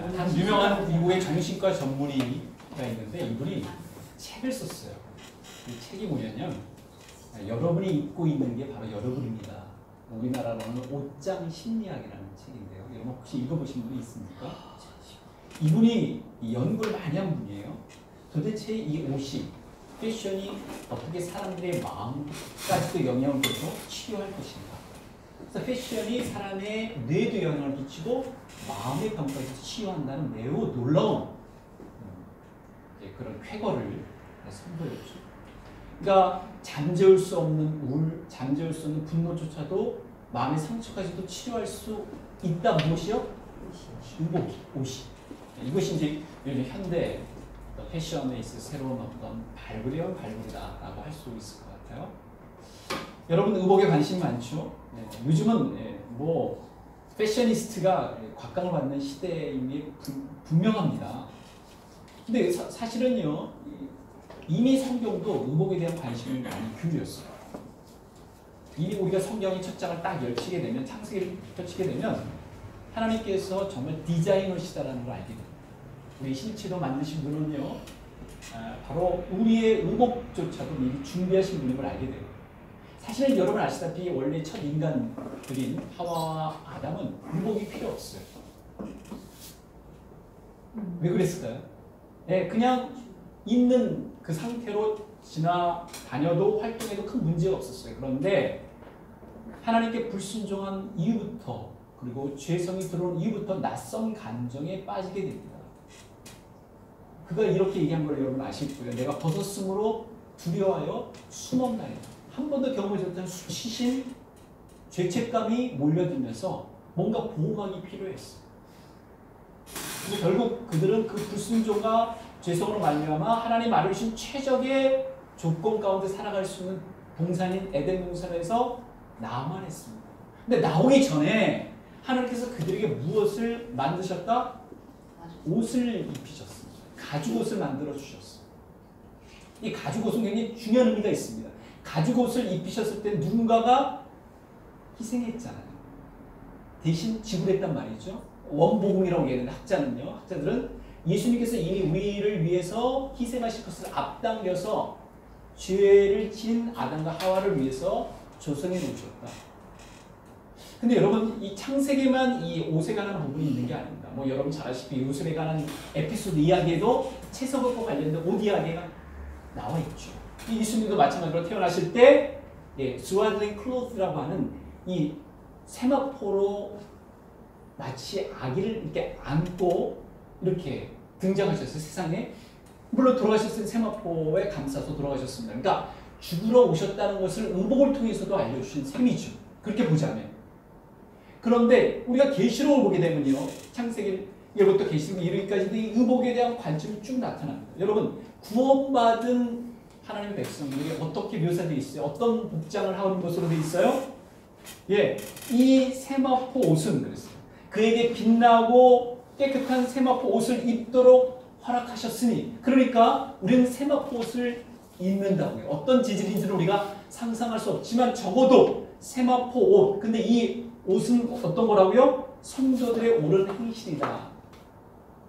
한 유명한 미국의 정신과 전문의가 있는데 이분이 책을 썼어요. 이 책이 뭐냐면 여러분이 입고 있는 게 바로 여러분입니다. 우리나라로는 옷장 심리학이라는 책인데요. 여러분 혹시 읽어보신 분이 있습니까? 이분이 연구를 많이 한 분이에요. 도대체 이 옷이, 패션이 어떻게 사람들의 마음까지도 영향을 줘서 치료할 것인가. 그래서 패션이 사람의 뇌에도 영향을 끼치고 마음의 병까지 치유한다는 매우 놀라운 그런 쾌거를 선보였죠. 그러니까 잠재울 수 없는 우울, 잠재울 수 없는 분노조차도 마음의 상처까지도 치료할 수 있다. 무엇이요? 의복, 옷이. 이것이 이제 요즘 현대 패션에 있어 새로운 어떤 발굴이다라고 할 수 있을 것 같아요. 여러분 의복에 관심이 많죠? 네, 요즘은 뭐 패셔니스트가 곽강을 받는 시대임이 분명합니다. 근데 사실은요, 이미 성경도 의복에 대한 관심을 많이 기울였어요. 이미 우리가 성경의 첫 장을 딱 열치게 되면, 창세기를 펼치게 되면 하나님께서 정말 디자이너시다라는 걸 알게 됩니다. 우리 신체도 만드신 분은요, 바로 우리의 의복조차도 미리 준비하신 분인 걸 알게 돼요. 사실은 여러분 아시다시피 원래 첫 인간들인 하와와 아담은 의복이 필요 없어요. 왜 그랬을까요? 네, 그냥 있는 그 상태로 지나다녀도 활동해도 큰 문제가 없었어요. 그런데 하나님께 불순종한 이후부터, 그리고 죄성이 들어온 이후부터 낯선 감정에 빠지게 됩니다. 그가 이렇게 얘기한 걸 여러분 아실 거예요. 내가 벗었으므로 두려워하여 숨었나이다. 한 번도 경험하지 못한 수치심, 죄책감이 몰려들면서 뭔가 보호막이 필요했어요. 근데 결국 그들은 그 불순종과 죄성으로 말미암아 하나님 아뢰신 최적의 조건 가운데 살아갈 수 있는 동산인 에덴 동산에서 나만 했습니다. 근데 나오기 전에 하나님께서 그들에게 무엇을 만드셨다? 옷을 입히셨습니다. 가죽옷을 만들어 주셨어요. 이 가죽옷은 굉장히 중요한 의미가 있습니다. 가죽옷을 입히셨을 때 누군가가 희생했잖아요. 대신 지불했단 말이죠. 원복음이라고 얘기하는데 학자들은 예수님께서 이미 우리를 위해서 희생하실 것을 앞당겨서 죄를 지은 아담과 하와를 위해서 조성해 놓으셨다. 근데 여러분 이 창세기만 이 옷에 관한 부분이 있는 게 아닙니다. 뭐 여러분 잘 아시다시피 요셉에 관한 에피소드 이야기에도 채석과 관련된 옷 이야기가 나와 있죠. 예수님도 마찬가지로 태어나실 때 스와들링 클로스라고 하는 이 세마포로 마치 아기를 이렇게 안고 이렇게 등장하셨어요. 세상에. 물론 돌아가셨을 때 세마포에 감싸서 돌아가셨습니다. 그러니까 죽으러 오셨다는 것을 의복을 통해서도 알려주신 셈이죠. 그렇게 보자면. 그런데 우리가 계시록을 보게 되면요, 창세기 1부터 계시록 이르기까지도 이 의복에 대한 관점이 쭉 나타납니다. 여러분 구원받은 하나님의 백성들이 어떻게 묘사되어 있어요? 어떤 복장을 하는 것으로 되어 있어요? 예, 이 세마포 옷은 그랬어요. 그에게 빛나고 깨끗한 세마포 옷을 입도록 허락하셨으니, 그러니까 우리는 세마포 옷을 입는다고요. 어떤 재질인지는 우리가 상상할 수 없지만 적어도 세마포 옷, 근데 이 옷은 어떤 거라고요? 성도들의 옳은 행실이다.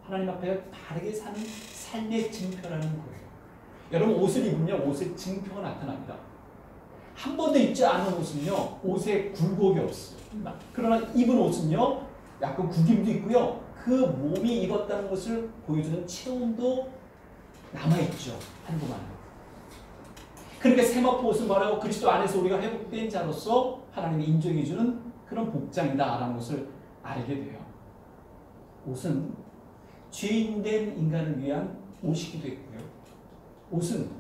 하나님 앞에 바르게 사는 삶의 증표라는 거예요. 여러분 옷을 입으면 옷의 증표가 나타납니다. 한 번도 입지 않은 옷은요, 옷에 굴곡이 없어요. 그러나 입은 옷은요, 약간 구김도 있고요, 그 몸이 입었다는 것을 보여주는 체온도 남아있죠. 한동안. 그러니까 세마포 옷은 뭐라고? 그리스도 안에서 우리가 회복된 자로서 하나님이 인정해주는 그런 복장이다라는 것을 알게 돼요. 옷은 죄인된 인간을 위한 옷이기도 했고요. 옷은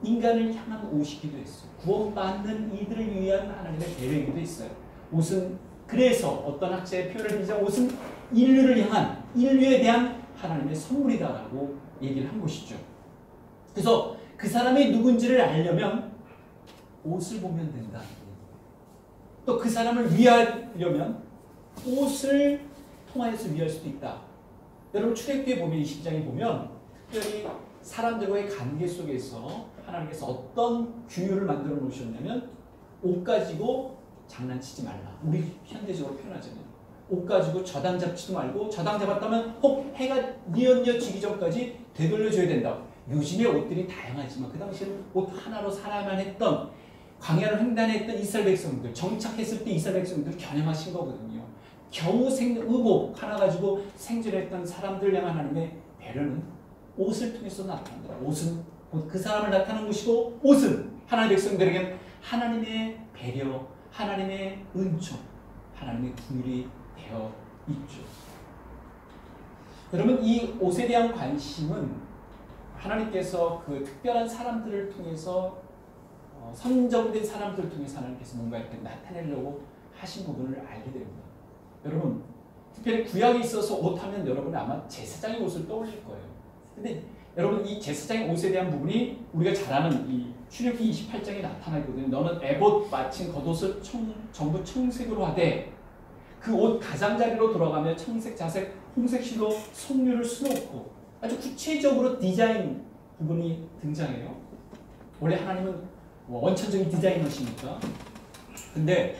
인간을 향한 옷이기도 했어요. 구원받는 이들을 위한 하나님의 배려이기도 했어요. 옷은 그래서 어떤 학자의 표현을 빌리자면 옷은 인류를 향한, 인류에 대한 하나님의 선물이다라고 얘기를 한 것이죠. 그래서 그 사람이 누군지를 알려면 옷을 보면 된다. 또 그 사람을 위하려면 옷을 통하여서 위할 수도 있다. 여러분 출애굽기에 보면, 이 10장에 보면 특별히 사람들과의 관계 속에서 하나님께서 어떤 규율을 만들어 놓으셨냐면 옷 가지고 장난치지 말라. 우리 현대적으로 표현하자면 옷 가지고 저당 잡지도 말고 저당 잡았다면 혹 해가 뉘엿뉘엿 지기 전까지 되돌려줘야 된다. 요즘의 옷들이 다양하지만 그 당시에는 옷 하나로 살아야만 했던 광야를 횡단했던 이스라엘 백성들 정착했을 때 이스라엘 백성들 겨냥하신 거거든요. 겨우 의복 하나 가지고 생존했던 사람들 향한 하나님의 배려는 옷을 통해서 나타난다. 옷은 곧 그 사람을 나타내는 것이고 옷은 하나님의 백성들에게는 하나님의 배려, 하나님의 은총, 하나님의 긍휼이 되어 있죠. 여러분 이 옷에 대한 관심은 하나님께서 그 특별한 사람들을 통해서 선정된 사람들을 통해서 하나님께서 뭔가 이렇게 나타내려고 하신 부분을 알게 됩니다. 여러분 특별히 구약에 있어서 옷 하면 여러분은 아마 제사장의 옷을 떠올릴 거예요. 근데 여러분 이 제사장의 옷에 대한 부분이 우리가 잘 아는 이 출애굽기 28장에 나타나거든요. 너는 에봇 마친 겉옷을 전부 청색으로 하되 그 옷 가장자리로 돌아가며 청색, 자색, 홍색 실로 석류를 수놓고 아주 구체적으로 디자인 부분이 등장해요. 원래 하나님은 원천적인 디자이너시니까. 근데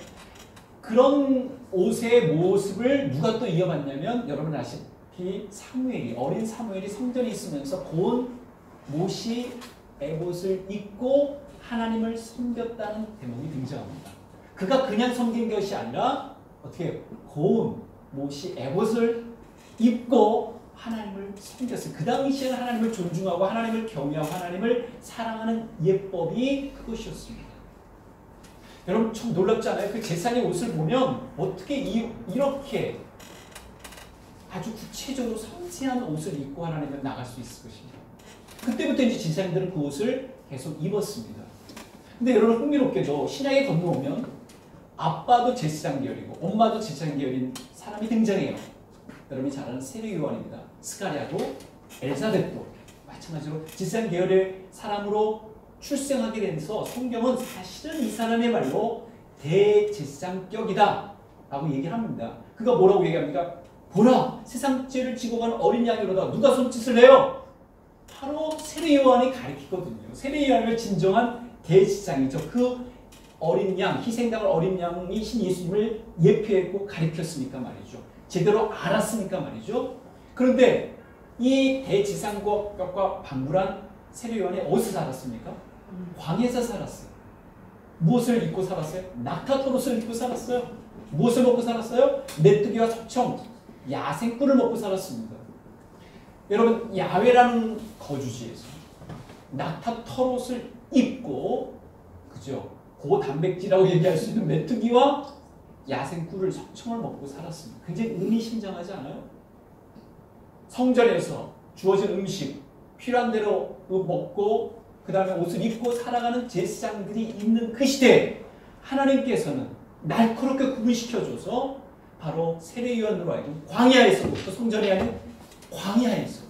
그런 옷의 모습을 누가 또 이어받냐면 여러분 아시다시피 사무엘이 어린 사무엘이 성전에 있으면서 고운 못이 에봇을 입고 하나님을 섬겼다는 대목이 등장합니다. 그가 그냥 섬긴 것이 아니라 어떻게 고운 못이 에봇을 입고 하나님을 섬겼어요. 그 당시에는 하나님을 존중하고 하나님을 경외하고 하나님을 사랑하는 예법이 그것이었습니다. 여러분 참 놀랍지 않아요? 그 제사장의 옷을 보면 어떻게 이렇게 아주 구체적으로 섬세한 옷을 입고 하나님을 나갈 수 있을 것인가. 그때부터 이제 제사장들은 그 옷을 계속 입었습니다. 근데 여러분 흥미롭게도 신약에 건너오면 아빠도 제사장 계열이고 엄마도 제사장 계열인 사람이 등장해요. 여러분이 잘 아는 세례 요한입니다. 스가랴도 엘사벳도 마찬가지로 제사장 계열의 사람으로 출생하게 돼서 성경은 사실은 이 사람의 말로 대제사장격이다 라고 얘기를 합니다. 그가 뭐라고 얘기합니까? 보라 세상 죄를 지고 가는 어린 양이로다. 누가 손짓을 해요? 바로 세례 요한이 가리키거든요. 세례 요한을 진정한 대제사장이죠. 그 어린 양, 희생당할 어린 양이 신 예수님을 예표했고 가리켰으니까 말이죠. 제대로 알았으니까 말이죠. 그런데 이 대제사장격과 방불한 세례 요한이 어디서 살았습니까? 광야에서 살았어요. 무엇을 입고 살았어요? 낙타토롯을 입고 살았어요. 무엇을 먹고 살았어요? 메뚜기와 석청, 야생꿀을 먹고 살았습니다. 여러분 야외라는 거주지에서 낙타토롯을 입고 그죠? 고단백질이라고 얘기할 수 있는 메뚜기와 야생꿀을 석청을 먹고 살았습니다. 굉장히 의미심장하지 않아요? 성전에서 주어진 음식 필요한 대로 먹고 그 다음에 옷을 입고 살아가는 제사장들이 있는 그 시대에 하나님께서는 날카롭게 구분시켜줘서 바로 세례요한으로 하여금 광야에서부터 성전이 아닌 광야에서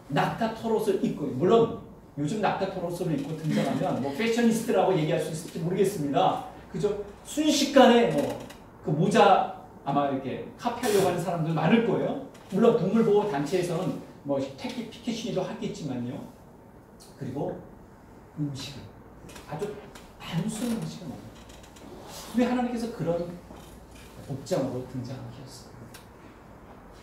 낙타토롯을 입고 물론 요즘 낙타토롯을 입고 등장하면 뭐 패셔니스트라고 얘기할 수 있을지 모르겠습니다. 그죠? 순식간에 뭐 그 모자 아마 이렇게 카피하려고 하는 사람들 많을 거예요. 물론 동물보호 단체에서는 뭐 택기 피켓 시위도 하겠지만요. 그리고 음식을 아주 단순한 음식을 먹어요. 왜 하나님께서 그런 복장으로 등장하게 했어요?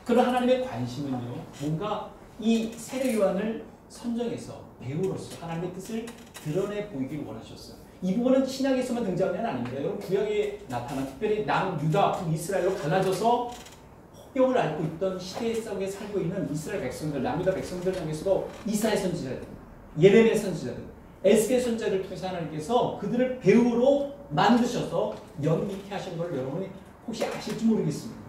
그런 하나님의 관심은요. 뭔가 이 세례 요한을 선정해서 배우로서 하나님의 뜻을 드러내 보이길 원하셨어요. 이 부분은 신약에서만 등장하는 게 아닙니다. 여러분 구약에 나타난 특별히 남유다, 북이스라엘로 갈라져서 혹경을 앓고 있던 시대 속에 살고 있는 이스라엘 백성들, 남유다 백성들 중에서도 이사야 선지자들, 예레미야 선지자들, 에스겔 선지자를 통해서 하나님께서 그들을 배우로 만드셔서 연기케 하신 걸 여러분이 혹시 아실지 모르겠습니다.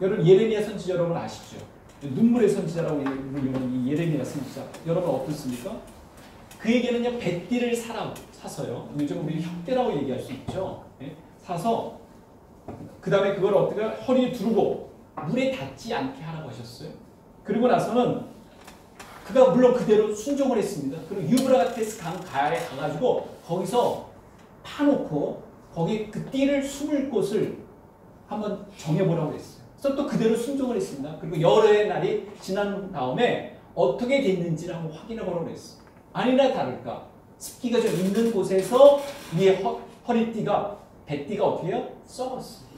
여러분 예레미야 선지자 여러분 아시죠? 눈물의 선지자라고 불리는 이 예레미야 선지자 여러분 어떻습니까? 그에게는요 뱃띠를 사서요. 요즘 우리 혁대라고 얘기할 수 있죠. 네? 사서 그 다음에 그걸 어떻게 허리에 두르고 물에 닿지 않게 하라고 하셨어요. 그리고 나서는 그가 물론 그대로 순종을 했습니다. 그리고 유브라테스 강 가에 가가지고 거기서 파놓고 거기 그 띠를 숨을 곳을 한번 정해보라고 했어요. 그래서 또 그대로 순종을 했습니다. 그리고 열흘의 날이 지난 다음에 어떻게 됐는지를 한번 확인해보라고 했어요. 아니나 다를까 습기가 좀 있는 곳에서 위에 허리띠가 배띠가 어떻게 해요? 썩었어요.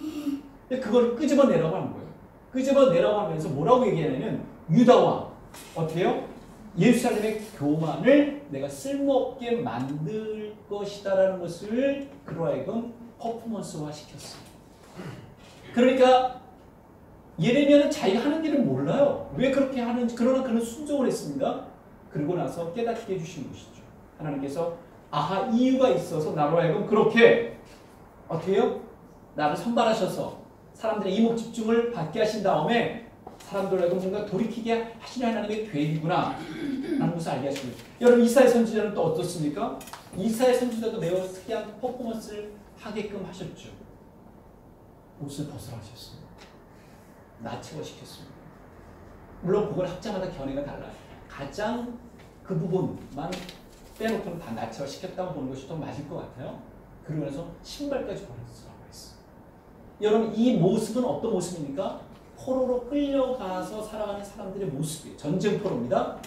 근데 그걸 끄집어내라고 하는 거예요. 끄집어내라고 하면서 뭐라고 얘기하냐면 유다와 어떻게 해요? 예루살렘의 교만을 내가 쓸모없게 만들 것이다라는 것을 그로 하여금 퍼포먼스화 시켰어요. 그러니까 예레미야는 자기가 하는 일을 몰라요. 왜 그렇게 하는지. 그러나 그는 순종을 했습니다. 그러고 나서 깨닫게 해주신 것이죠. 하나님께서 아하, 이유가 있어서 나로 하여금 그렇게 어떻게 해요? 나를 선발하셔서 사람들의 이목 집중을 받게 하신 다음에 사람들 하여금 뭔가 돌이키게 하시는 하나님의 계획이구나 라는 것을 알게 하신 거예요. 여러분 이사야 선지자는 또 어떻습니까? 이사야 선지자도 매우 특이한 퍼포먼스를 하게끔 하셨죠. 옷을 벗으라 하셨습니다. 나체화시켰습니다. 물론 그걸 학자마다 견해가 달라요. 가장 그 부분만 빼놓고는 다 나체화시켰다고 보는 것이 더 맞을 것 같아요. 그러고 나서 신발까지 벗으라고 했어요. 여러분 이 모습은 어떤 모습입니까? 포로로 끌려가서 살아가는 사람들의 모습이에요. 전쟁 포로입니다.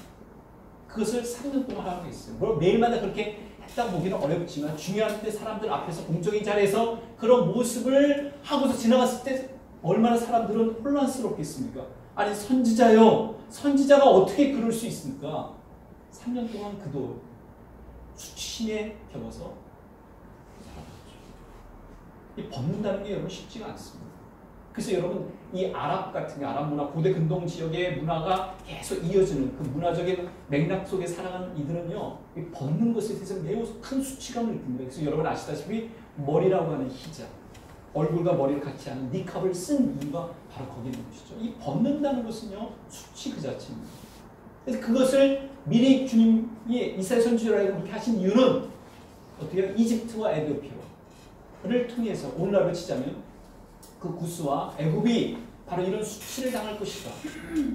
그것을 3년 동안 하고 있어요. 물론 매일마다 그렇게 했다고 보기는 어렵지만 중요한 때 사람들 앞에서 공적인 자리에서 그런 모습을 하고서 지나갔을 때 얼마나 사람들은 혼란스럽겠습니까? 아니 선지자요. 선지자가 어떻게 그럴 수 있습니까? 3년 동안 그도 수치심에 겨워서 살아갔죠. 이 벗는다는 게 여러분 쉽지가 않습니다. 그래서 여러분 이 아랍 같은 게 아랍 문화, 고대 근동 지역의 문화가 계속 이어지는 그 문화적인 맥락 속에 살아가는 이들은요, 이 벗는 것에 대해서 매우 큰 수치감을 느낍니다. 그래서 여러분 아시다시피 머리라고 하는 히잡, 얼굴과 머리를 같이 하는 니캅을 쓴 이유가 바로 거기 있는 것이죠. 이 벗는다는 것은요, 수치 그 자체입니다. 그래서 그것을 미리 주님이 이사야 선지자라고 그렇게 하신 이유는 어떻게 해요? 이집트와 에티오피아를 통해서 오늘날로 치자면 그 구스와 애굽이 바로 이런 수치를 당할 것이다.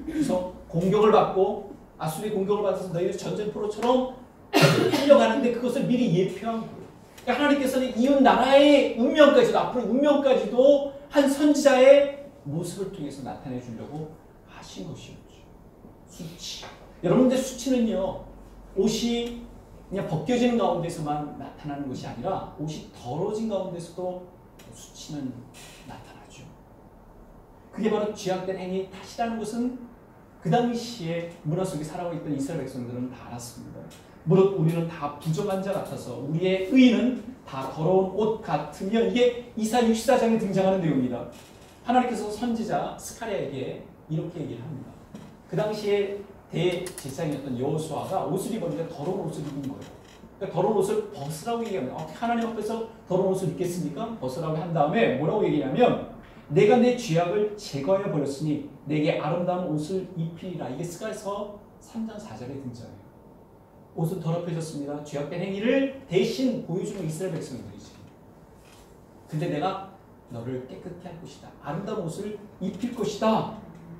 그래서 공격을 받고 아수리 공격을 받아서 너희들 전쟁포로처럼 끌려가는데 그것을 미리 예표한 거예요. 그러니까 하나님께서는 이웃 나라의 운명까지도 앞으로 운명까지도 한 선지자의 모습을 통해서 나타내 주려고 하신 것이었죠. 수치. 여러분들 수치는요. 옷이 그냥 벗겨지는 가운데서만 나타나는 것이 아니라 옷이 더러워진 가운데서도 수치는 나타나죠. 그게 바로 죄악된 행위 탓이라는 것은 그 당시에 문화 속에 살아가고 있던 이스라엘 백성들은 다 알았습니다. 무릇 우리는 다 부정한 자 같아서 우리의 의는 다 더러운 옷 같으며 이게 이사야 64장에 등장하는 내용입니다. 하나님께서 선지자 스가랴에게 이렇게 얘기를 합니다. 그 당시에 대제사장이었던 여호수아가 옷을 입었는데 더러운 옷을 입은 거예요. 그러니까 더러운 옷을 벗으라고 얘기합니다. 어떻게 하나님 앞에서 더러운 옷을 입겠습니까? 벗으라고 한 다음에 뭐라고 얘기하냐면 내가 내 죄악을 제거해 버렸으니 내게 아름다운 옷을 입히리라. 이게 스가랴서 3장 4절에 등장해요. 옷은 더럽혀졌습니다. 죄악된 행위를 대신 보여주는 이스라엘 백성들이지. 근데 내가 너를 깨끗게 할 것이다. 아름다운 옷을 입힐 것이다.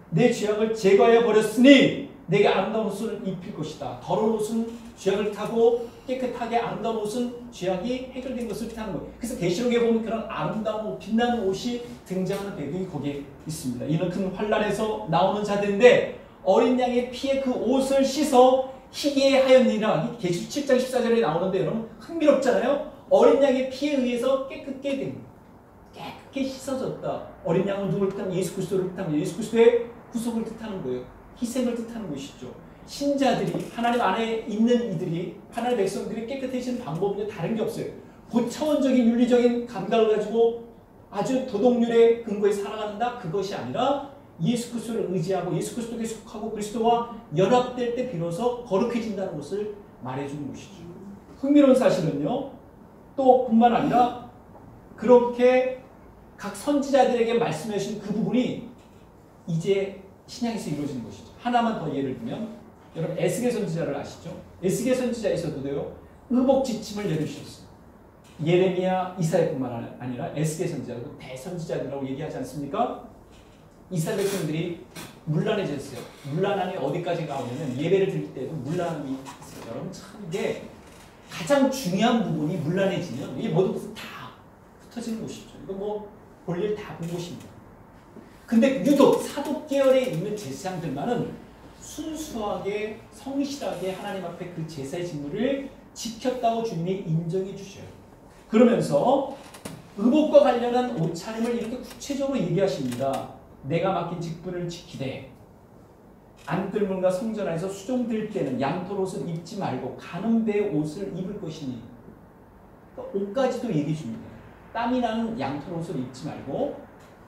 내 죄악을 제거해 버렸으니 내게 아름다운 옷을 입힐 것이다. 더러운 옷은 죄악을 타고 깨끗하게 아름다운 옷은 죄악이 해결된 것을 뜻하는 거예요. 그래서 계시록에 보면 그런 아름다운 옷, 빛나는 옷이 등장하는 배경이 거기에 있습니다. 이는 큰 환란에서 나오는 자들인데 어린 양의 피에 그 옷을 씻어 희게 하였느니라. 계시록 7장 14절에 나오는데 여러분 흥미롭잖아요. 어린 양의 피에 의해서 깨끗게 된 거예요. 깨끗게 씻어졌다. 어린 양은 누구를 뜻하면 예수 그리스도를 뜻하면 예수 그리스도의 구속을 뜻하는 거예요. 희생을 뜻하는 것이죠. 신자들이 하나님 안에 있는 이들이 하나님의 백성들이 깨끗해지는 방법은요 다른 게 없어요. 고차원적인 윤리적인 감각을 가지고 아주 도덕률의 근거에 살아간다 그것이 아니라 예수 그리스도를 의지하고 예수 그리스도에 속하고 그리스도와 연합될 때 비로소 거룩해진다는 것을 말해주는 것이죠. 흥미로운 사실은요 또 뿐만 아니라 그렇게 각 선지자들에게 말씀해 주신 그 부분이 이제 신약에서 이루어지는 것이죠. 하나만 더 예를 들면 여러분 에스겔 선지자를 아시죠? 에스겔 선지자에서도요 의복 지침을 내려주셨어요. 예레미야, 이사야뿐만 아니라 에스겔 선지자도 대선지자들이라고 얘기하지 않습니까? 이스라엘 백성들이 문란해졌어요. 문란함이 어디까지 가오냐면 예배를 드릴 때도 문란함이 있어요. 여러분 참 이게 가장 중요한 부분이 문란해지면 이게 모든 것은 다 흩어지는 것이죠. 이거 뭐 볼일 다 본 것입니다. 근데 유독 사독 계열에 있는 제사장들만은 순수하게 성실하게 하나님 앞에 그 제사의 직무를 지켰다고 주님이 인정해 주셔요. 그러면서 의복과 관련한 옷차림을 이렇게 구체적으로 얘기하십니다. 내가 맡긴 직분을 지키되 안뜰문과 성전 안에서 수종될 때는 양털 옷을 입지 말고 가는 배의 옷을 입을 것이니, 그러니까 옷까지도 얘기해 줍니다. 땀이 나는 양털 옷을 입지 말고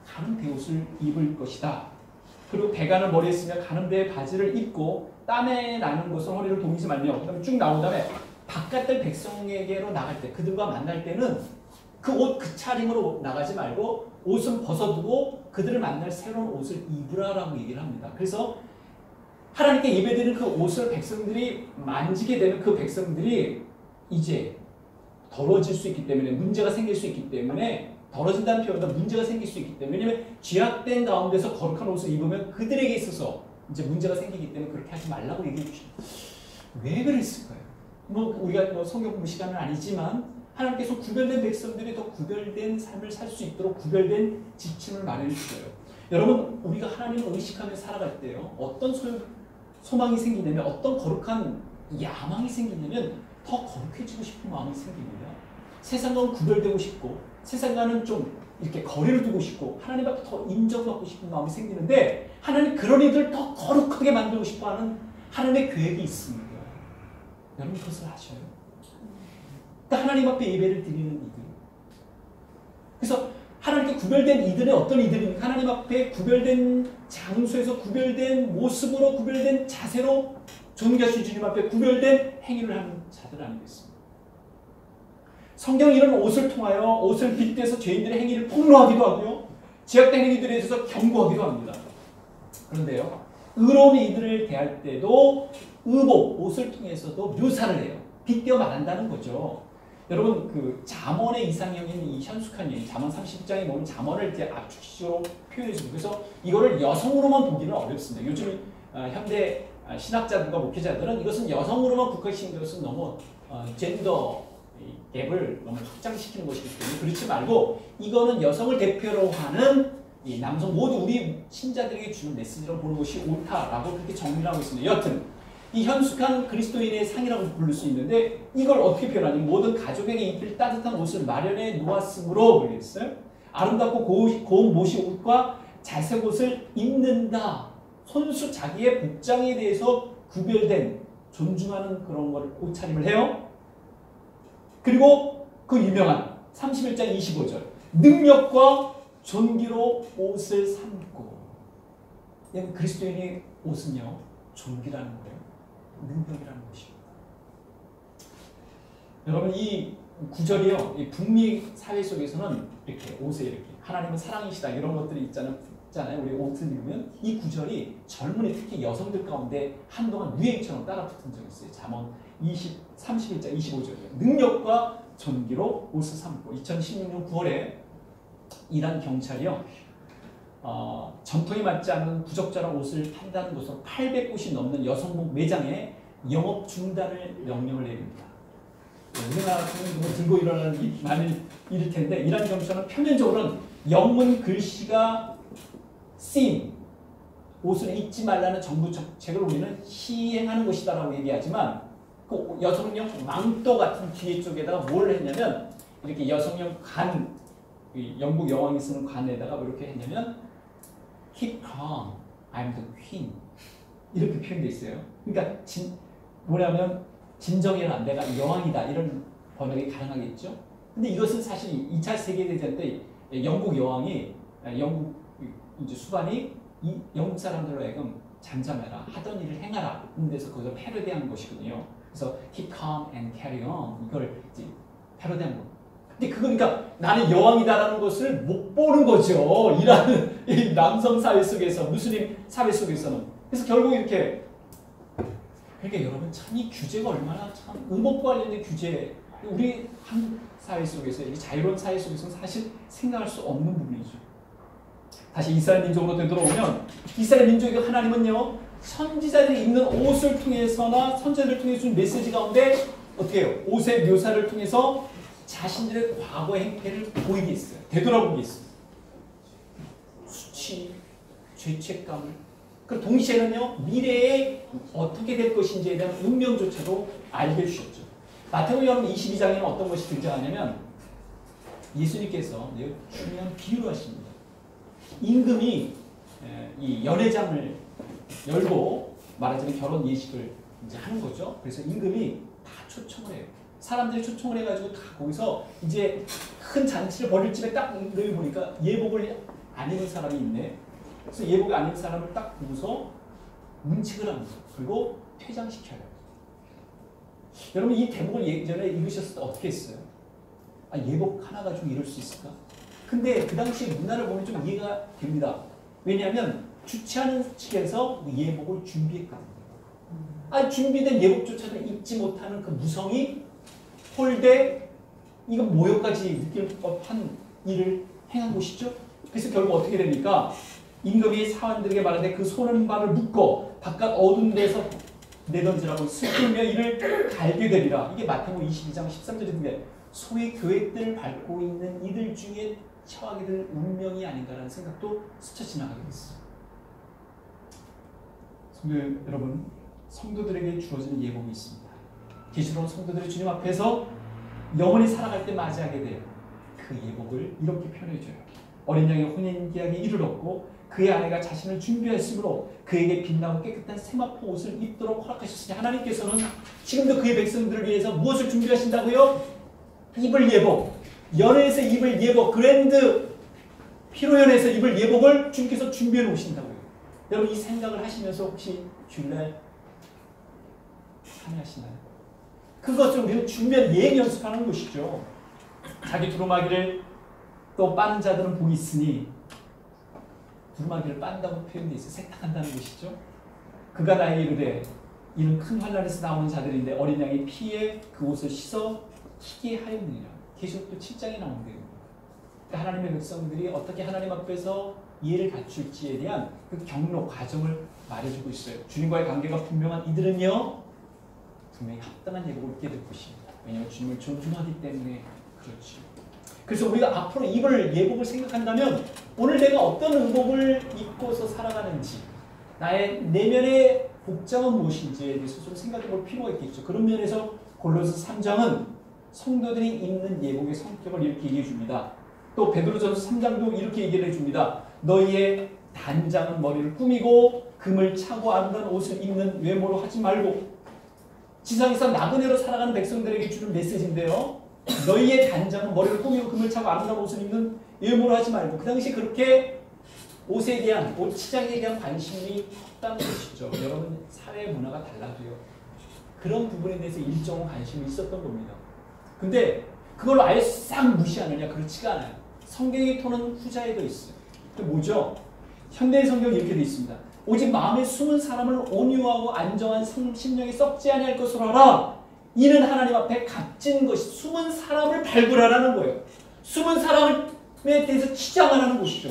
가는 배 옷을 입을 것이다. 그리고 배관을 머리에 쓰며 가는 배의 바지를 입고 땀에 나는 것은 허리를 동이지 말며, 그 다음에 쭉 나온 다음에 바깥들 백성에게로 나갈 때, 그들과 만날 때는 그 옷 그 차림으로 나가지 말고 옷은 벗어두고 그들을 만날 새로운 옷을 입으라라고 얘기를 합니다. 그래서 하나님께 예배드리는 그 옷을 백성들이 만지게 되면 그 백성들이 이제 더러워질 수 있기 때문에, 문제가 생길 수 있기 때문에, 더러진다는 표현보다 문제가 생길 수 있기 때문에, 왜냐하면 죄악된 가운데서 거룩한 옷을 입으면 그들에게 있어서 이제 문제가 생기기 때문에 그렇게 하지 말라고 얘기해 주십니다. 왜 그랬을까요? 우리가 성경 공부 시간은 아니지만 하나님께서 구별된 백성들이 더 구별된 삶을 살 수 있도록 구별된 지침을 마련해 주셔요. 여러분, 우리가 하나님을 의식하며 살아갈 때요, 어떤 소망이 생기냐면, 어떤 거룩한 야망이 생기냐면 더 거룩해지고 싶은 마음이 생깁니다. 세상과는 구별되고 싶고, 세상과는 좀 이렇게 거리를 두고 싶고, 하나님 앞에 더 인정받고 싶은 마음이 생기는데, 하나님 그런 이들을 더 거룩하게 만들고 싶어하는 하나님의 계획이 있습니다. 여러분 그것을 아셔요? 그러니까 하나님 앞에 예배를 드리는 이들. 그래서 하나님께 구별된 이들은 어떤 이들입니까? 하나님 앞에 구별된 장소에서 구별된 모습으로, 구별된 자세로 존귀하신 주님 앞에 구별된 행위를 하는 자들 아니겠습니까? 성경이 이런 옷을 통하여, 옷을 빗대서 죄인들의 행위를 폭로하기도 하고요, 죄악된 행위들에 대해서 경고하기도 합니다. 그런데요, 의로운 이들을 대할 때도 의복, 옷을 통해서도 묘사를 해요. 빗대어 말한다는 거죠. 여러분, 그 잠언의 이상형인 이 현숙한 여인, 잠언 30장에 보면 잠언을 이제 압축식으로 표현해주고, 그래서 이거를 여성으로만 보기는 어렵습니다. 요즘 현대 신학자들과 목회자들은 이것은 여성으로만 국한시킨 것은 너무 젠더 갭을 너무 확장시키는 것이기 때문에 그렇지 말고, 이거는 여성을 대표로 하는 이 남성 모두 우리 신자들에게 주는 메시지로 보는 것이 옳다라고 그렇게 정리를 하고 있습니다. 여하튼 이 현숙한 그리스도인의 상이라고 부를 수 있는데, 이걸 어떻게 표현하니? 모든 가족에게 입힐 따뜻한 옷을 마련해 놓았으므로, 그랬어요. 아름답고 고운 모시 옷과 잘색 옷을 입는다. 손수 자기의 복장에 대해서 구별된, 존중하는 그런 걸 옷차림을 해요. 그리고 그 유명한 31장 25절, 능력과 존귀로 옷을 삼고. 그리스도인의 옷은요, 존귀라는 거예요. 능력이라는 것입니다. 여러분, 이 구절이요, 이 북미 사회 속에서는 이렇게 옷에 이렇게 하나님은 사랑이시다 이런 것들이 있잖아요. 우리 옷을 입으면 이 구절이 젊은이, 특히 여성들 가운데 한동안 유행처럼 따라붙은 적이 있어요. 잠언 31장 25절이요. 능력과 존귀로 옷을 삼고. 2016년 9월에 이란 경찰이요, 전통에 맞지 않는 부적절한 옷을 판다는 것으로 800곳이 넘는 여성복 매장에 영업 중단을 명령을 내립니다. 우리나라 같은 경우는 들고 일어나는 일이 많은 일일 텐데, 이란 경찰은 표면적으로는 영문 글씨가 쓰인 옷을 입지 말라는 정부 정책을 우리는 시행하는 것이다라고 얘기하지만, 그 여성용 망토 같은 뒤에 쪽에다가 뭘 했냐면, 이렇게 여성용 관, 영국 여왕이 쓰는 관에다가 이렇게 했냐면 Keep calm, I'm the queen, 이렇게 표현되어 있어요. 그러니까 뭐냐면 진정해라, 내가 여왕이다, 이런 번역이 가능하겠죠. 근데 이것은 사실 2차 세계대전 때 영국 여왕이, 영국 이제 수반이 이 영국 사람들로 하여금 잠잠해라, 하던 일을 행하라 하는 데서 그것을 패러디한 것이거든요. 그래서 Keep calm and carry on, 이걸 이제 패러디한 거. 근데 그러니까 나는 여왕이다라는 것을 못 보는 거죠. 이라는 이 남성 사회 속에서, 무슬림 사회 속에서는. 그래서 결국 이렇게, 그러니까 여러분 참 이 규제가 얼마나 참 의복과 관련된 규제, 우리 한국 사회 속에서, 이 자유로운 사회 속에서는 사실 생각할 수 없는 부분이죠. 다시 이스라엘 민족으로 되돌아오면, 이스라엘 민족의 하나님은요, 선지자들이 입는 옷을 통해서나 선지자들을 통해 준 메시지 가운데 어떻게 해요? 옷의 묘사를 통해서 자신들의 과거 행태를 보이게 했어요. 되돌아보게 했어요. 수치, 죄책감을. 그 동시에는요, 미래에 어떻게 될 것인지에 대한 운명조차도 알게 해주셨죠. 마태복음 22장에는 어떤 것이 등장하냐면, 예수님께서 매우 중요한 비유를 하십니다. 임금이 이 연회장을 열고 말하자면 결혼 예식을 이제 하는 거죠. 그래서 임금이 다 초청을 해요. 사람들이 초청을 해가지고 다 거기서 이제 큰 잔치를 벌일 집에 딱 너희 보니까 예복을 안 입은 사람이 있네. 그래서 예복을 안 입은 사람을 딱 보고서 문책을 합니다. 그리고 퇴장시켜요. 여러분 이 대목을 예전에 읽으셨을 때 어떻게 했어요? 아, 예복 하나 가지고 이럴 수 있을까? 근데 그 당시 문화를 보면 좀 이해가 됩니다. 왜냐하면 주최하는 측에서 예복을 준비했거든요. 아, 준비된 예복조차도 입지 못하는 그 무성이 홀대 이거 모욕까지 느낄 법한 일을 행한 것이죠. 그래서 결국 어떻게 됩니까? 임금이 사원들에게 말하되 그 소는 발을 묶고 바깥 어두운 데서 내던지라고 스끌며 이를 갈게 되리라. 이게 마태복음 22장 13절인데 소위 교회들을 밟고 있는 이들 중에 처하게 될 운명이 아닌가라는 생각도 스쳐 지나가게 됐어요. 성도 여러분, 성도들에게 주어지는 예복이 있습니다. 계시록 성도들이 주님 앞에서 영원히 살아갈 때 맞이하게 돼요. 그 예복을 이렇게 표현해줘요. 어린 양의 혼인계약에 이르렀고 그의 아내가 자신을 준비했으므로 그에게 빛나고 깨끗한 세마포 옷을 입도록 허락하셨으니 하나님께서는 지금도 그의 백성들을 위해서 무엇을 준비하신다고요? 입을 예복, 연회에서 입을 예복, 그랜드 피로연에서 입을 예복을 주님께서 준비해 놓으신다고요. 여러분 이 생각을 하시면서 혹시 주일날 참여하시나요? 그것을 우리는 준비한 예행 연습하는 것이죠. 자기 두루마기를 또 빠는 자들은 복이 있으니 두루마기를 빤다고 표현되어 있어요. 세탁한다는 것이죠. 그가 나에게 이르되 이는 큰 환난에서 나오는 자들인데 어린 양의 피에 그 옷을 씻어 희게 하였느니라. 계시록도 7장에 나오는데요. 그러니까 하나님의 백성들이 어떻게 하나님 앞에서 이해를 갖출지에 대한 그 경로, 과정을 말해주고 있어요. 주님과의 관계가 분명한 이들은요 분명히 합당한 예복을 입게 될 것입니다. 왜냐하면 주님을 존중하기 때문에 그렇죠. 그래서 우리가 앞으로 입을 예복을 생각한다면 오늘 내가 어떤 의복을 입고서 살아가는지 나의 내면의 복장은 무엇인지에 대해서 좀 생각해 볼 필요가 있겠죠. 그런 면에서 골로새 3장은 성도들이 입는 예복의 성격을 이렇게 얘기해 줍니다. 또 베드로전서 3장도 이렇게 얘기를 해줍니다. 너희의 단장은 머리를 꾸미고 금을 차고 아름다운 옷을 입는 외모로 하지 말고. 지상에서 나그네로 살아가는 백성들에게 주는 메시지인데요. 너희의 단장은 머리를 꾸미고 금을 차고 아름다운 옷을 입는 외모로 하지 말고. 그 당시 그렇게 옷에 대한, 옷 치장에 대한 관심이 컸다는 것이죠. 여러분 사회 문화가 달라도요. 그런 부분에 대해서 일정 관심이 있었던 겁니다. 근데 그걸 아예 싹 무시하느냐? 그렇지가 않아요. 성경의 톤은 후자에도 있어요. 그 뭐죠? 현대의 성경이 이렇게 되어 있습니다. 오직 마음에 숨은 사람을 온유하고 안정한 심령이 썩지 아니할 것으로 하라. 이는 하나님 앞에 값진 것이 숨은 사람을 발굴하라는 거예요. 숨은 사람에 대해서 치장하라는 것이죠.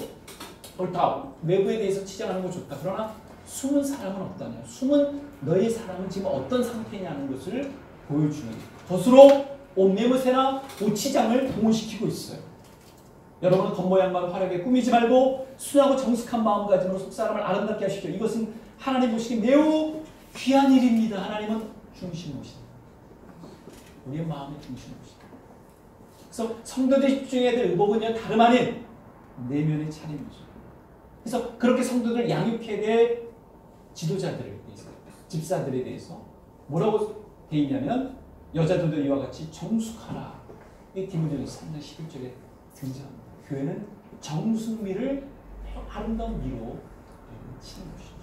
옳다. 외부에 대해서 치장하는 거 좋다. 그러나 숨은 사람은 없다냐. 숨은 너의 사람은 지금 어떤 상태냐는 것을 보여주는 것으로 옷 매무새나 옷 치장을 동원시키고 있어요. 여러분은 겉모양만 화려하게 꾸미지 말고 순하고 정숙한 마음가짐으로 속사람을 아름답게 하십시오. 이것은 하나님 보시기 매우 귀한 일입니다. 하나님은 중심 오시다. 우리의 마음의 중심 오시다. 그래서 성도들이 집중해야 될 의복은요 다름 아닌 내면의 차림이죠. 그래서 그렇게 성도들 양육해야 될 지도자들에 대해서, 집사들에 대해서 뭐라고 되어 있냐면 여자들도 이와 같이 정숙하라. 이 디모데전서 3장 11절에 등장합니다. 교회는 정숙미를 아름다운 미로 치는 것이죠.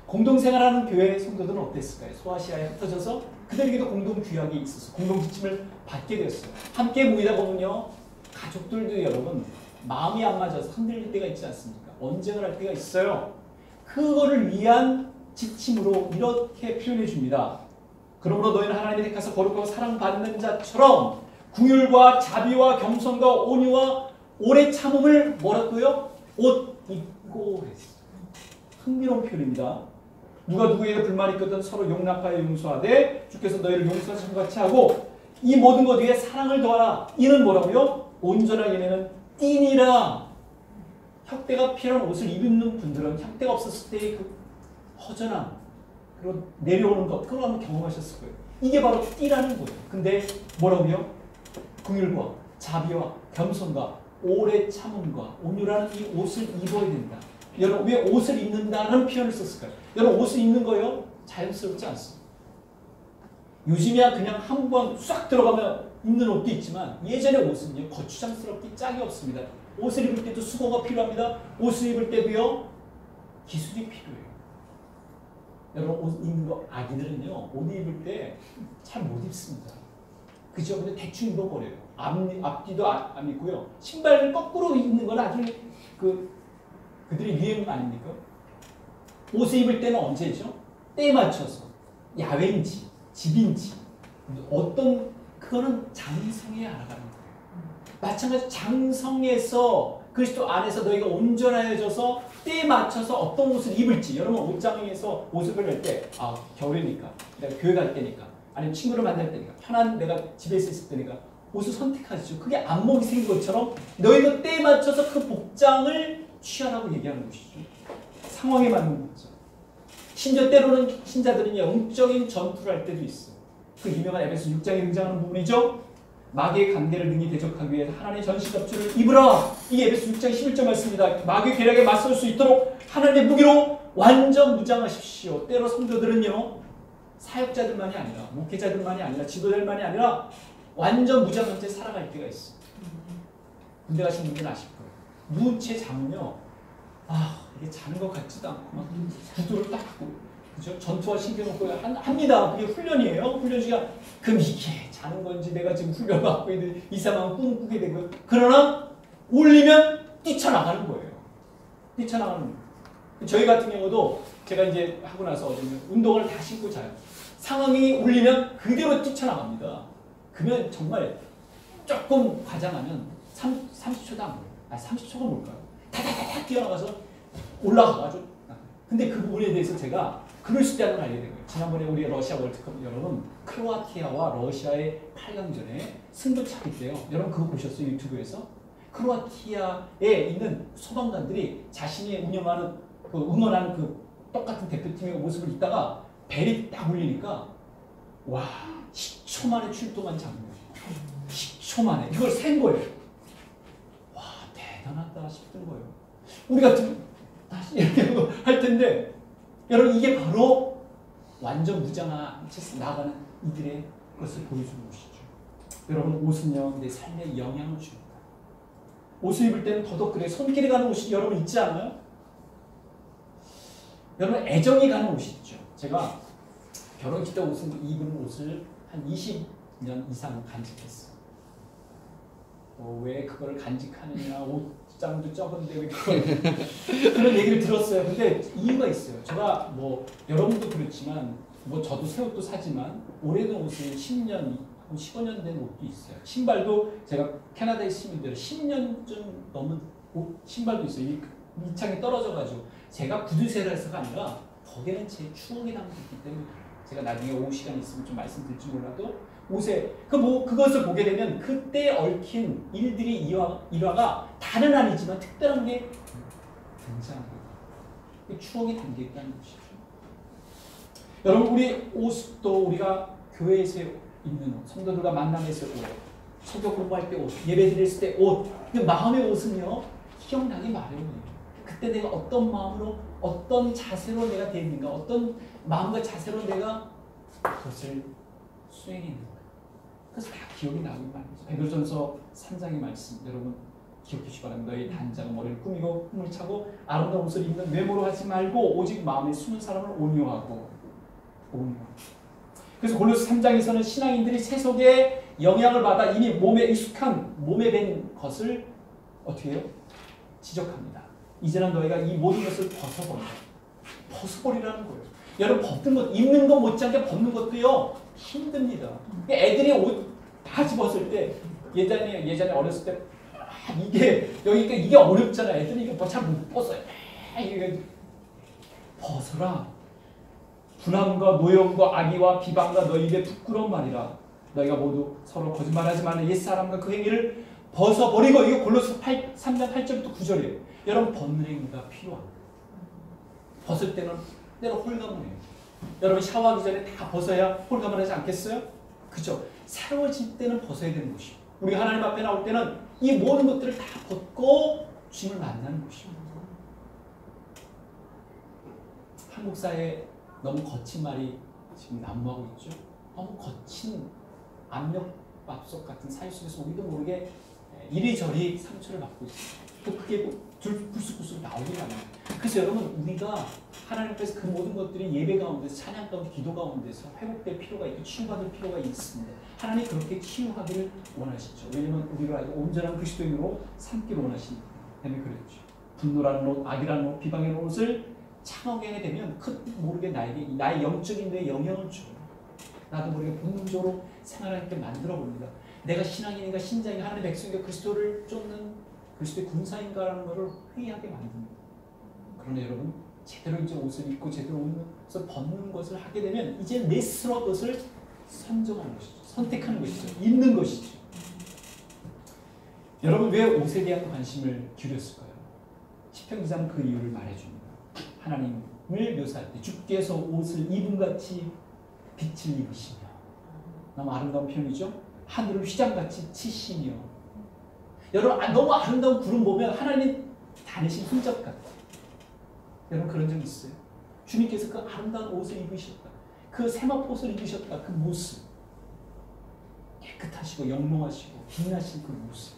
공동생활하는 교회 성도들은 어땠을까요? 소아시아에 흩어져서 그들에게도 공동 규약이 있어서 공동 지침을 받게 되었어요. 함께 모이다 보면요 가족들도 여러분 마음이 안 맞아서 흔들릴 때가 있지 않습니까? 언쟁을 할 때가 있어요. 그거를 위한 지침으로 이렇게 표현해 줍니다. 그러므로 너희는 하나님의 택하서 거룩하고 사랑받는 자처럼 긍휼과 자비와 겸손과 온유와 오래 참음을 뭐라고요? 옷 입고 했어요. 흥미로운 표현입니다. 누가 누구에게 불만이 있거든 서로 용납하여 용서하되 주께서 너희를 용서하신 것 같이 하고 이 모든 것 위에 사랑을 더하라. 이는 뭐라고요? 온전한 예매는 띠니라. 혁대가 필요한 옷을 입는 분들은 혁대가 없었을 때의 그 허전함 그리고 내려오는 것 그걸 한번 경험하셨을 거예요. 이게 바로 띠라는 거예요. 근데 뭐라고요? 긍휼과 자비와 겸손과 오래 참음과 온유라는 이 옷을 입어야 된다. 여러분 왜 옷을 입는다는 표현을 썼을까요? 여러분 옷을 입는 거요 자연스럽지 않습니다. 요즘이야 그냥 한 번 싹 들어가면 입는 옷도 있지만 예전의 옷은요 거추장스럽게 짝이 없습니다. 옷을 입을 때도 수고가 필요합니다. 옷을 입을 때도요 기술이 필요해요. 여러분 옷 입는 거 아기들은요 옷 입을 때 잘 못 입습니다. 그죠? 근데 대충 입어버려요. 앞뒤도 안 입고요. 신발을 거꾸로 입는 건 아주 그들의 유행 아닙니까? 옷을 입을 때는 언제죠? 때에 맞춰서 야외인지 집인지 어떤 그거는 장성에 알아가는 거예요. 마찬가지 장성에서 그리스도 안에서 너희가 온전해져서 때에 맞춰서 어떤 옷을 입을지 여러분 옷장에서 옷을 고를 때 겨울이니까 내가 교회 갈 때니까 아니면 친구를 만날 때니까 편한 내가 집에서 있을 때니까 옷을 선택하시죠. 그게 안목이 생긴 것처럼 너희도 때에 맞춰서 그 복장을 취하라고 얘기하는 것이죠. 상황에 맞는 복장. 심지어 때로는 신자들은 영적인 전투를 할 때도 있어요. 그 유명한 에베소 6장에 등장하는 부분이죠. 마귀의 관계를 능히 대적하기 위해 하나님의 전신갑주를 입으라. 이게 에베소 6장 11절 말씀입니다. 마귀의 계략에 맞설 수 있도록 하나님의 무기로 완전 무장하십시오. 때로 성도들은요. 사역자들만이 아니라 목회자들만이 아니라 지도자들만이 아니라 완전 무장한 채 살아갈 때가 있어요. 군대 가신 분들은 아실 거예요. 누운 채 자면요. 이게 자는 것 같지도 않고 막 구두를 딱 하고 그죠? 전투화 신겨놓고 합니다. 그게 훈련이에요. 훈련 시간. 그럼 이게 자는 건지 내가 지금 훈련받고 있는 이 상황을 꿈꾸게 되고 그러나 올리면 뛰쳐나가는 거예요. 뛰쳐나가는 거예요. 저희 같은 경우도 제가 이제 하고 나서 운동을 다 신고 자요. 상황이 올리면 그대로 뛰쳐나갑니다. 그러면 정말 조금 과장하면 30초도 안 걸려요. 30초가 뭘까요? 다다다다 뛰어나가서 올라가가지고. 근데 그 부분에 대해서 제가 그럴 수 있다는 걸 알게 된 거예요. 지난번에 우리 러시아 월드컵 여러분 크로아티아와 러시아의 8강전에 승부차기 때요. 여러분 그거 보셨어요? 유튜브에서? 크로아티아에 있는 소방관들이 자신이 응원하는 그 똑같은 대표팀의 모습을 있다가 벨이 딱 울리니까 와 10초 만에 출동한 장면 10초 만에 이걸 센 거예요. 와 대단하다 싶은 거예요. 우리 같은 다시 이렇게 할 텐데 여러분 이게 바로 완전 무장한 채 나가는 이들의 것을 보여주는 것이죠. 여러분 옷은요 내 삶에 영향을 줍니다. 옷을 입을 때는 더더욱 그래요. 손길이 가는 옷이 여러분 있지 않아요? 여러분 애정이 가는 옷이 있죠. 제가 결혼식 때 입은 옷을 한 20년 이상 간직했어요. 왜 그걸 간직하느냐 옷장도 적은데 왜 그런 얘기를 들었어요. 근데 이유가 있어요. 제가 여러분도 그렇지만 저도 새 옷도 사지만 오래된 옷은 10년 15년 된 옷도 있어요. 신발도 제가 캐나다에 있으면 10년쯤 넘은 신발도 있어요. 밑창이 떨어져가지고 제가 구두쇠를 해서가 아니라 거기는 제 추억이 담겨있기 때문에 제가 나중에 오후 시간 있으면 좀 말씀드릴지 몰라도 옷에 그것을 보게 되면 그때 얽힌 일들이 일화가 다는 아니지만 특별한 게 등장합니다. 추억이 담겨있다는 것이죠. 여러분 우리 옷도 우리가 교회에서 입는 옷, 성도들과 만남에서 옷, 성경 공부할 때 옷, 예배 드릴 때 옷, 근데 마음의 옷은요 기억나기 마련이에요. 그때 내가 어떤 마음으로 어떤 자세로 내가 되는가 어떤 마음과 자세로 내가 그것을 수행했는 거예요. 그래서 다 기억이 나기 마련이죠. 베드로전서 3장의 말씀 여러분 기억해 주시기 바랍니다. 너희 단장은 머리를 꾸미고 흠을 차고 아름다운 옷을 입는 외모로 하지 말고 오직 마음에 숨은 사람을 온유하고 그래서 골로새 3장에서는 신앙인들이 세속의 영향을 받아 이미 몸에 익숙한 몸에 밴 것을 어떻게 해요? 지적합니다. 이제는 너희가 이 모든 것을 벗어버리라는 거예요. 여러분 벗는 것, 입는 것 못지않게 벗는 것도요 힘듭니다. 애들이 옷 바지 벗을 때 예전에 어렸을 때 이게 여기가 이게 어렵잖아. 애들이 이거 잘 못 벗어요. 이게 벗어라. 분함과 노염과 악의와 비방과 너희에게 부끄러운 말이라. 너희가 모두 서로 거짓말하지 말라. 옛사람과 그 행위를 벗어버리고 이거 골로새 3장 8절부터 9절이에요. 여러분 벗는 행위가 필요합니다. 벗을 때는 때로 홀감을 해요. 여러분 샤워하기 전에 다 벗어야 홀감을 하지 않겠어요? 그죠? 새로워질 때는 벗어야 되는 것이고 우리가 하나님 앞에 나올 때는 이 모든 것들을 다 벗고 주님을 만나는 것입니다. 한국 사회에 너무 거친 말이 지금 난무하고 있죠. 너무 거친 압력밥솥 같은 사회 속에서 우리도 모르게 이리저리 상처를 받고 있어요. 또 그게 불쑥불쑥 나오기가 않아요. 그래서 여러분, 우리가 하나님 앞에서 그 모든 것들이 예배 가운데서, 찬양 가운데, 기도 가운데서 회복될 필요가 있고 치유받을 필요가 있습니다. 하나님 그렇게 치유하기를 원하시죠. 왜냐하면 우리로 하여금 온전한 그리스도인으로 삼기를 원하시니까. 때문에 그랬죠. 분노라는 옷, 악이라는 옷, 비방의 옷을 창하게 되면 모르게 나의 영적인 데 영향을 줘요. 나도 모르게 본능적으로 생활할 때 만들어 봅니다. 내가 신앙인인가 신자인가, 하나님의 백성인가, 그리스도를 쫓는 그리스도의 군사인가라는 것을 회의하게 만듭니다. 그러나 여러분, 제대로 이제 옷을 입고 제대로 옷을 벗는 것을 하게 되면 이제 내 스스로 그것을 선정하는 것이죠. 선택하는 것이죠. 입는 것이죠. 여러분, 왜 옷에 대한 관심을 기울였을까요? 시편 기자는 그 이유를 말해줍니다. 하나님을 묘사할 때 주께서 옷을 입음같이 빛을 입으시며, 너무 아름다운 표현이죠. 하늘을 휘장같이 치시며. 여러분, 너무 아름다운 구름 보면 하나님 다니신 흔적 같아요. 여러분, 그런 적 있어요? 주님께서 그 아름다운 옷을 입으셨다, 그 세마포옷을 입으셨다, 그 모습, 깨끗하시고 영롱하시고 빛나신 그 모습,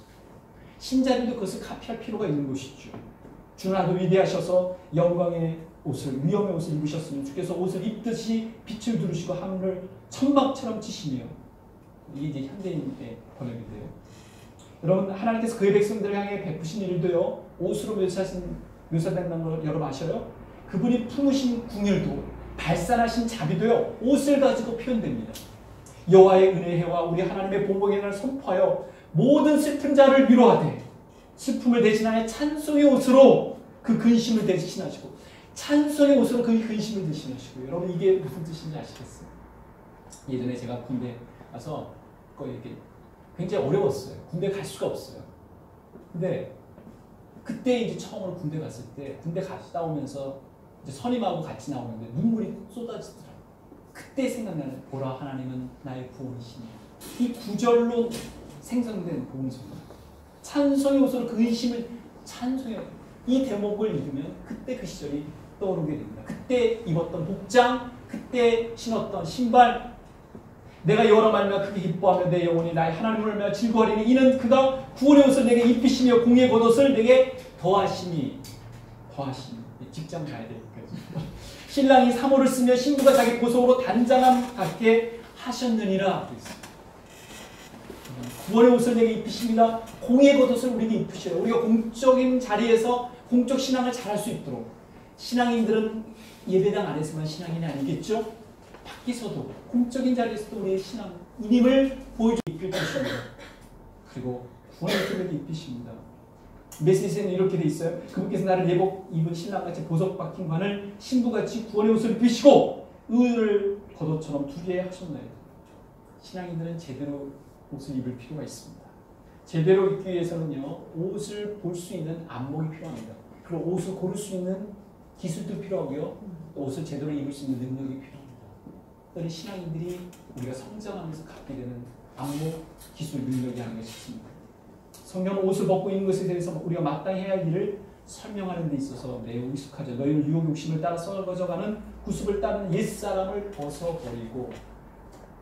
신자들도 그것을 카피할 필요가 있는 것이죠. 주는 아주 위대하셔서 영광의 옷을, 위엄의 옷을 입으셨으면 주께서 옷을 입듯이 빛을 두르시고 하늘을 천막처럼 치시며. 이게 이제 현대인의 번역인데요. 여러분, 하나님께서 그의 백성들을 향해 베푸신 일도요, 옷으로 묘사된다는 걸 여러분 아셔요? 그분이 품으신 궁율도, 발산하신 자비도요, 옷을 가지고 표현됩니다. 여호와의 은혜와 우리 하나님의 보복의 날을 선포하여 모든 슬픈 자를 위로하되 슬픔을 대신하여 찬송의 옷으로 그 근심을 대신하시고, 찬송의 옷으로 그 근심을 대신하시고. 여러분, 이게 무슨 뜻인지 아시겠어요? 예전에 제가 군대 가서 거의 이렇게 굉장히 어려웠어요. 군대 갈 수가 없어요. 근데 그때 이제 처음으로 군대 갔을 때, 군대 갔다 오면서 이제 선임하고 같이 나오는데 눈물이 쏟아지더라고요. 그때 생각나는, 보라 하나님은 나의 구원이시니. 이 구절로 생성된 복음서입니다. 찬송의 옷으로 그 근심을 찬송해. 이 대목을 읽으면 그때 그 시절이 떠오르게 됩니다. 그때 입었던 복장, 그때 신었던 신발. 내가 여호와로 말미암아 크게 기뻐하며 내 영혼이 나의 하나님을 말미암아 즐거워하리니 이는 그가 구원의 옷을 내게 입히시며 공의 겉옷을 내게 더하시니. 직장 가야 되니까. 신랑이 사모를 쓰며 신부가 자기 보석으로 단장함 같게 하셨느니라. 구원의 옷을 내게 입히십니다. 공의 겉옷을 우리에게 입히셔요. 우리가 공적인 자리에서 공적 신앙을 잘할 수 있도록. 신앙인들은 예배당 안에서만 신앙인이 아니겠죠? 밖에서도 공적인 자리에서도 우리의 신앙인임을 보여주고 입힐 것입니다. 그리고 구원의 옷을 내게 입히십니다. 메시지에는 이렇게 돼 있어요. 그분께서 나를 예복 입은 신랑같이 보석 박힌 관을 신부같이 구원의 옷을 입히시고 의를 겉옷처럼 두게 하셨나요? 신앙인들은 제대로 옷을 입을 필요가 있습니다. 제대로 입기 위해서는요, 옷을 볼 수 있는 안목이 필요합니다. 그리고 옷을 고를 수 있는 기술도 필요하고요, 옷을 제대로 입을 수 있는 능력이 필요합니다. 그런 신앙인들이 우리가 성장하면서 갖게 되는 안목, 기술, 능력이 아닌가 싶습니다. 성경은 옷을 벗고 있는 것에 대해서 우리가 마땅히 해야 할 일을 설명하는 데 있어서 매우 익숙하죠. 너희는 유혹 욕심을 따라 썩어져가는 구습을 따르는 옛사람을 벗어버리고.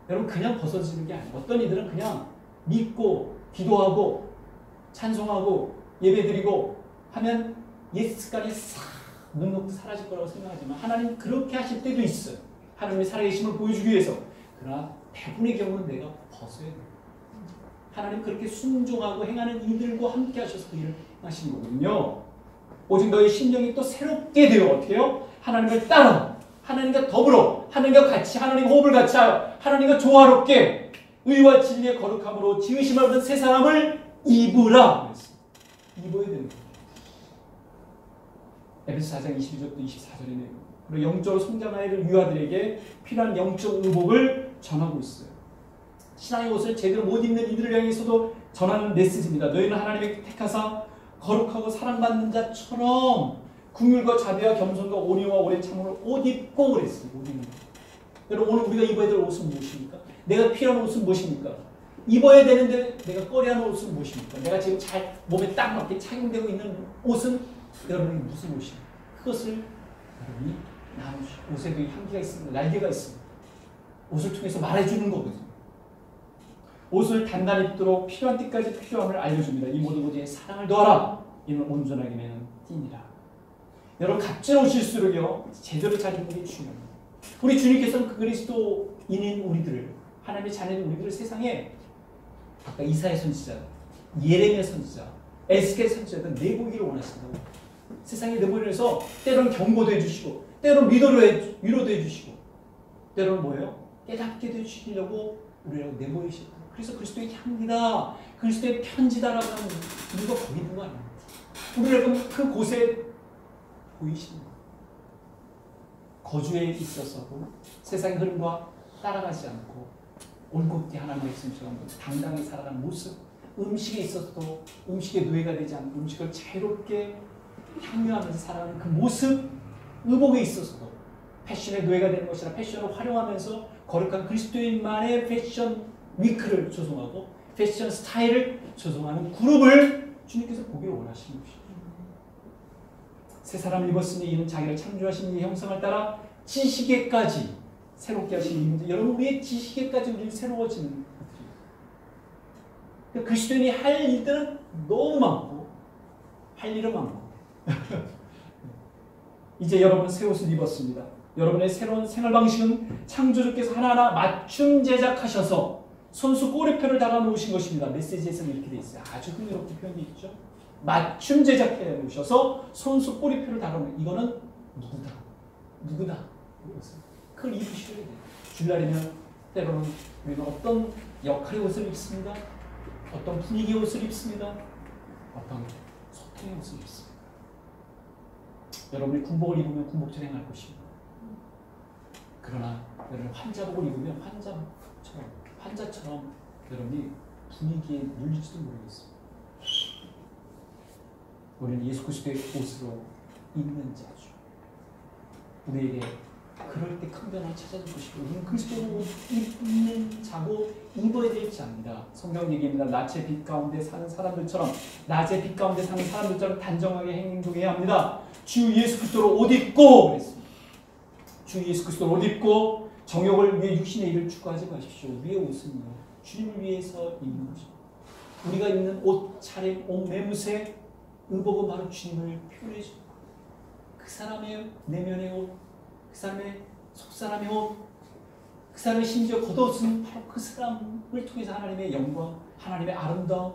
여러분, 그냥 벗어지는 게 아니에요. 어떤 이들은 그냥 믿고 기도하고 찬송하고 예배드리고 하면 옛 습관이 싹 눅눅 사라질 거라고 생각하지만 하나님 그렇게 하실 때도 있어요. 하나님의 살아계심을 보여주기 위해서. 그러나 대부분의 경우는 내가 벗어야 돼요. 하나님 그렇게 순종하고 행하는 이들과 함께 하셔서 그 일을 하시는 거거든요. 오직 너의 심령이 또 새롭게 되어 어떻게 해요? 하나님을 따라, 하나님과 더불어, 하나님과 같이, 하나님과 호흡을 같이 하여 하나님과 조화롭게 의와 진리의 거룩함으로 지으심을 얻은 새 사람을 입으라. 입어야 되는 거예요. 에베소 4장 22절부터 24절이네요. 그리고 영적으로 성장하여 유아들에게 필요한 영적 의복을 전하고 있어요. 신앙의 옷을 제대로 못 입는 이들을 향해서도 전하는 메시지입니다. 너희는 하나님의 택하사 거룩하고 사랑받는 자처럼 긍휼과 자비와 겸손과 온유와 오래 참음을 옷 입고 그랬어요. 옷 입는 거. 여러분, 오늘 우리가 입어야 될 옷은 무엇입니까? 내가 필요한 옷은 무엇입니까? 입어야 되는데 내가 꺼려하는 옷은 무엇입니까? 내가 지금 잘 몸에 딱 맞게 착용되고 있는 옷은 여러분이 무슨 옷입니까? 그것을 여러분이 나누시고 옷에도 향기가 있습니다. 날개가 있습니다. 옷을 통해서 말해주는 거거든요. 옷을 단단히 입도록 필요한 때까지 필요함을 알려줍니다. 이 모든 것에 사랑을 더하라. 이는 온전하게 매는 띠니라. 여러분 값진 옷일수록요 제대로 잘 입는 게 중요합니다. 우리 주님께서는 그 그리스도인인 우리들을 하나님의 자녀인 우리들을 세상에 아까 이사야 선지자, 예레미야 선지자, 에스겔 선지자들 내보기를 원하신다고. 세상에 내보내서 때로는 경고도 해주시고 때로는 위로도 해주시고 때로는 뭐예요? 깨닫게 해주시려고 우리라고 내보내셨다. 그래서 그리스도의 향기다, 그리스도의 편지다라고 하는 이유가 거기 있는 거 아닙니까? 우리라고 그 곳에 보이시는 거예요. 거주에 있어서도 세상의 흐름과 따라가지 않고 올곧게 하나님의 말씀처럼 당당히 살아가는 모습, 음식에 있어서도 음식의 노예가 되지 않고 음식을 자유롭게 향유하면서 살아가는 그 모습, 의복에 있어서도 패션의 노예가 되는 것이라 패션을 활용하면서 거룩한 그리스도인만의 패션 위크를 조성하고 패션 스타일을 조성하는 그룹을 주님께서 보기를 원하시는 것입니다. 새 사람을 입었으니 이는 자기를 창조하신 이의 형상을 따라 지식에까지 새롭게 하시는 이분들. 여러분 우리의 지식에까지 우리는 새로워지는 것들이에요. 그러니까 그리스도인이 할 일들은 너무 많고 할 일은 많고 이제 여러분은 새 옷을 입었습니다. 여러분의 새로운 생활 방식은 창조주께서 하나하나 맞춤 제작하셔서 손수 꼬리표를 달아놓으신 것입니다. 메시지에서는 이렇게 되어 있어요. 아주 흥미롭게 표현이 있죠. 맞춤 제작해 놓으셔서 손수 꼬리표를 달아놓은 이거는 누구다. 그걸 입으셔야 돼요. 주일날이면 때로는 우리는 어떤 역할의 옷을 입습니다. 어떤 분위기의 옷을 입습니다. 어떤 소통의 옷을 입습니다. 여러분이 군복을 입으면 군복처럼 행할 것입니다. 그러나 여러분 환자복을 입으면 환자처럼 여러분이 분위기에 눌릴지도 모르겠습니다. 우리는 예수 그리스도의 옷으로 입는 자죠. 우리에게 그럴 때 큰 변화를 찾아줄 것이고 우리는 그리스도의 옷 입는 자고 입어야 될 자입니다. 성경 얘기입니다. 낮의 빛 가운데 사는 사람들처럼 단정하게 행동해야 합니다. 주 예수 그리스도로 옷 입고 그랬습니다. 주 예수 그리스도로 옷 입고 정욕을 위해 육신의 일을 추구하지 마십시오. 우리의 옷은요 주님을 위해서 입는 것입니다. 우리가 입는 옷 차림, 옷 매무새, 의복은 바로 주님을 표현해 줍니다. 그 사람의 내면의 옷, 그 사람의 속사람의 옷, 그 사람의 심지어 겉옷은 바로 그 사람을 통해서 하나님의 영광, 하나님의 아름다움,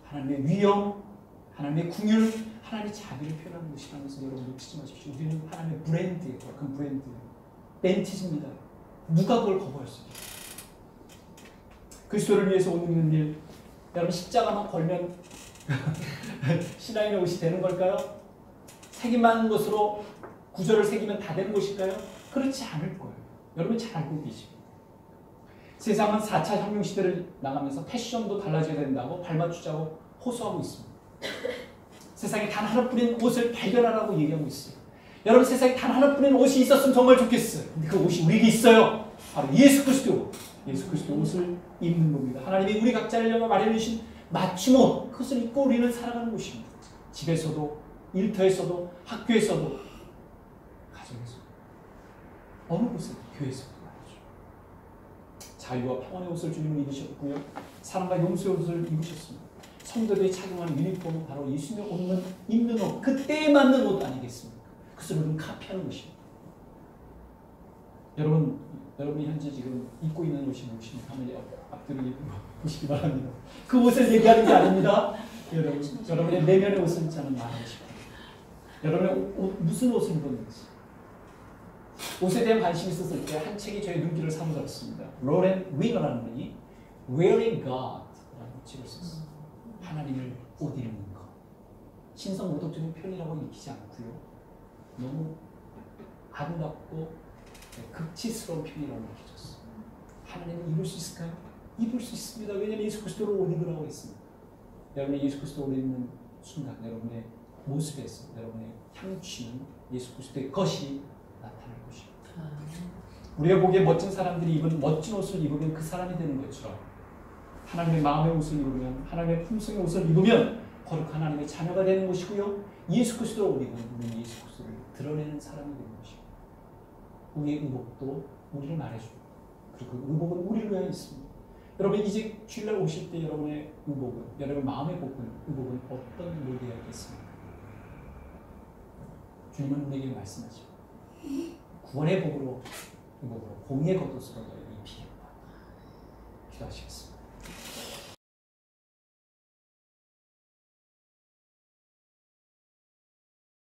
하나님의 위엄, 하나님의 궁율, 하나님의 자비를 표현하는 것이라면서 여러분 놓치지 마십시오. 우리는 하나님의 브랜드예요. 그 브랜드. 벤티즈입니다. 누가 그걸 거부할 수 있어요? 그리스도를 위해서 옷 입는 일, 여러분 십자가만 걸면 신앙인의 옷이 되는 걸까요? 색이 많은 것으로 구절을 새기면 다 되는 것일까요? 그렇지 않을 거예요. 여러분 잘 알고 계시고 세상은 4차 혁명 시대를 나가면서 패션도 달라져야 된다고 발맞추자고 호소하고 있습니다. 세상에 단 하나뿐인 옷을 발견하라고 얘기하고 있어요. 여러분 세상에 단 하나뿐인 옷이 있었으면 정말 좋겠어요. 근데 그 옷이 우리에게 있어요. 바로 예수 그리스도 옷을 입는 겁니다. 하나님이 우리 각자를 위해 마련해 주신 맞춤 옷, 그것을 입고 우리는 살아가는 것입니다. 집에서도, 일터에서도, 학교에서도, 가정에서도, 어느 곳에도, 교회에서도 말이죠. 자유와 평안의 옷을 주님은 입으셨고요. 사랑과 용서의 옷을 입으셨습니다. 성도들이 착용하는 유니폼은 바로 예수님의 입는 옷, 그때에 맞는 옷 아니겠습니까? 그것을 우리는 카피하는 것입니다. 여러분이 현재 지금 입고 있는 옷이 무엇입니까? 한번 앞뒤로 보시기 바랍니다. 그 옷을 얘기하는 게 아닙니다. 여러분의 내면의 옷을 저는 말하고 싶어요. 여러분의 무슨 옷을 입었는지. 옷에 대한 관심이 있었을 때 한 책이 저의 눈길을 사로잡았습니다. 로렌 윙어라는 분이 Wearing God라는 책을 썼어요. 하나님을 옷 입는 것. 신성 모독적인 표현이라고 읽히지 않고요. 너무 아름답고 극치스러운 표현이라고 느껴졌어요. 하나님을 입을 수 있을까요? 입을 수 있습니다. 왜냐하면 예수 그리스도를 옷 입으라고 했습니다. 여러분이 예수 그리스도를 옷 입는 순간 여러분의 모습에서 여러분의 향취는 예수 그리스도의 것이 나타날 것입니다. 우리가 보기에 멋진 사람들이 입은 멋진 옷을 입으면 그 사람이 되는 것처럼 하나님의 마음의 옷을 입으면, 하나님의 품성의 옷을 입으면 거룩한 하나님의 자녀가 되는 것이고요. 예수 그리스도로 우리는 예수 그리스도를 드러내는 사람이 되는 것이고, 우리의 의복도 우리를 말해주고, 그리고 의복은 우리를 위하여 있습니다. 여러분 이제 주일날 오실 때 여러분의 의복은, 여러분 마음의 의복은 어떤 의복이 되겠습니까? 주님은 우리에게 말씀하시고 구원의 복으로, 의복으로 공의의 겉옷으로 너희를 입히겠다. 기도하시겠습니다.